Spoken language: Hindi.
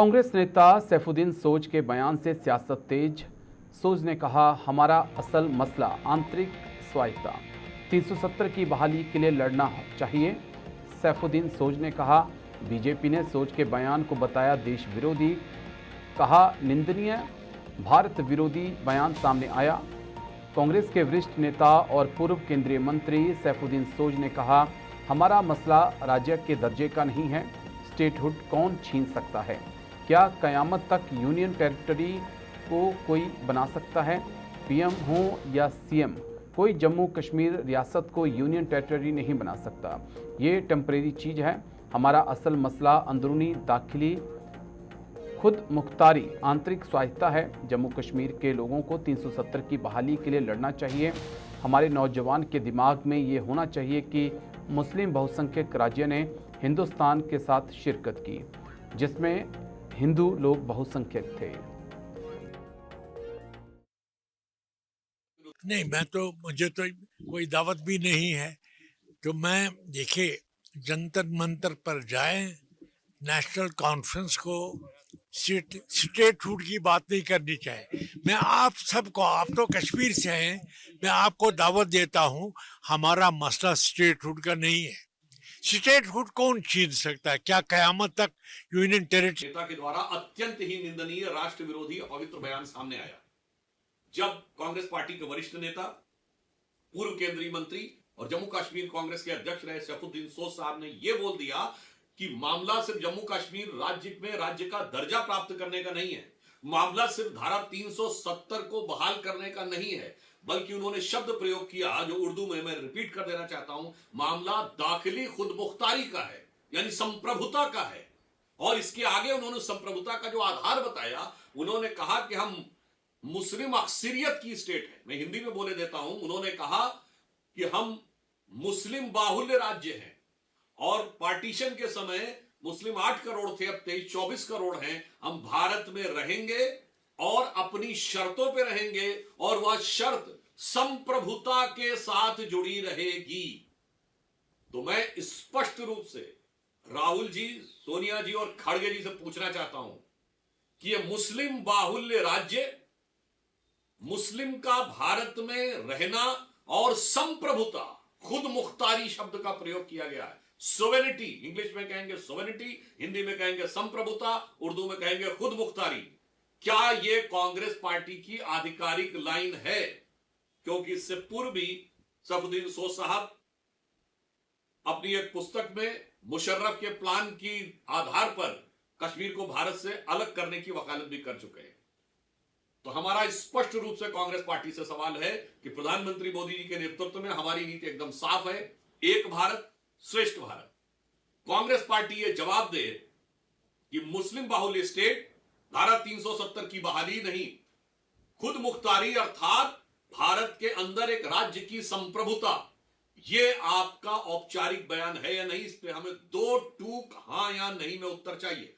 कांग्रेस नेता सैफुद्दीन सोज के बयान से सियासत तेज। सोज ने कहा, हमारा असल मसला आंतरिक स्वायत्तता, 370 की बहाली के लिए लड़ना चाहिए। सैफुद्दीन सोज ने कहा, बीजेपी ने सोज के बयान को बताया देश विरोधी, कहा निंदनीय भारत विरोधी बयान सामने आया। कांग्रेस के वरिष्ठ नेता और पूर्व केंद्रीय मंत्री सैफुद्दीन सोज ने कहा, हमारा मसला राज्य के दर्जे का नहीं है, स्टेटहुड कौन छीन सकता है? क्या कयामत तक यूनियन टेरिटरी को कोई बना सकता है? पीएम हो या सीएम, कोई जम्मू कश्मीर रियासत को यूनियन टेरिटरी नहीं बना सकता। ये टेम्परेरी चीज़ है। हमारा असल मसला अंदरूनी दाखिली खुद मुख्तारी आंतरिक स्वायत्तता है। जम्मू कश्मीर के लोगों को 370 की बहाली के लिए लड़ना चाहिए। हमारे नौजवान के दिमाग में ये होना चाहिए कि मुस्लिम बहुसंख्यक राज्य ने हिंदुस्तान के साथ शिरकत की, जिसमें हिंदू लोग बहुसंख्यक थे। नहीं, मुझे तो कोई दावत भी नहीं है। तो मैं देखिए, जंतर मंतर पर जाए, नेशनल कॉन्फ्रेंस को स्टेटहुड की बात नहीं करनी चाहिए। मैं आप सबको, आप तो कश्मीर से हैं, मैं आपको दावत देता हूं, हमारा मसला स्टेटहुड का नहीं है। स्टेटहुड कौन छीन सकता है? क्या कयामत तक यूनियन टेरिटरी? नेता के द्वारा अत्यंत ही निंदनीय, राष्ट्र विरोधी, अपवित्र बयान सामने आया जब कांग्रेस पार्टी के वरिष्ठ नेता, पूर्व केंद्रीय मंत्री और जम्मू कश्मीर कांग्रेस के अध्यक्ष रहे सैफुद्दीन सोज साहब ने यह बोल दिया कि मामला सिर्फ जम्मू कश्मीर राज्य में राज्य का दर्जा प्राप्त करने का नहीं है, मामला सिर्फ धारा 370 को बहाल करने का नहीं है, बल्कि उन्होंने शब्द प्रयोग किया जो उर्दू में मैं रिपीट कर देना चाहता हूं, मामला दाखिली खुद मुख्तारी का है, यानी संप्रभुता का है। और इसके आगे उन्होंने संप्रभुता का जो आधार बताया, उन्होंने कहा कि हम मुस्लिम अक्सरियत की स्टेट है। मैं हिंदी में बोले देता हूं, उन्होंने कहा कि हम मुस्लिम बाहुल्य राज्य हैं और पार्टीशन के समय मुस्लिम 8 करोड़ थे, अब 23-24 करोड़ हैं। हम भारत में रहेंगे और अपनी शर्तों पे रहेंगे और वह शर्त संप्रभुता के साथ जुड़ी रहेगी। तो मैं स्पष्ट रूप से राहुल जी, सोनिया जी और खड़गे जी से पूछना चाहता हूं कि यह मुस्लिम बाहुल्य राज्य, मुस्लिम का भारत में रहना और संप्रभुता, खुद मुख्तारी शब्द का प्रयोग किया गया है। सोवेनिटी, इंग्लिश में कहेंगे सोवेनिटी, हिंदी में कहेंगे संप्रभुता, उर्दू में कहेंगे खुद मुख्तारी। क्या यह कांग्रेस पार्टी की आधिकारिक लाइन है? क्योंकि इससे पूर्व भी सैफुद्दीन सोज साहब अपनी एक पुस्तक में मुशर्रफ के प्लान की आधार पर कश्मीर को भारत से अलग करने की वकालत भी कर चुके हैं। तो हमारा स्पष्ट रूप से कांग्रेस पार्टी से सवाल है कि प्रधानमंत्री मोदी जी के नेतृत्व में हमारी नीति एकदम साफ है, एक भारत श्रेष्ठ भारत। कांग्रेस पार्टी यह जवाब दे कि मुस्लिम बाहुल्य स्टेट, धारा 370 की बहाली नहीं, खुद मुख्तारी अर्थात भारत के अंदर एक राज्य की संप्रभुता, यह आपका औपचारिक बयान है या नहीं? इस पे हमें 2 टूक हां या नहीं में उत्तर चाहिए।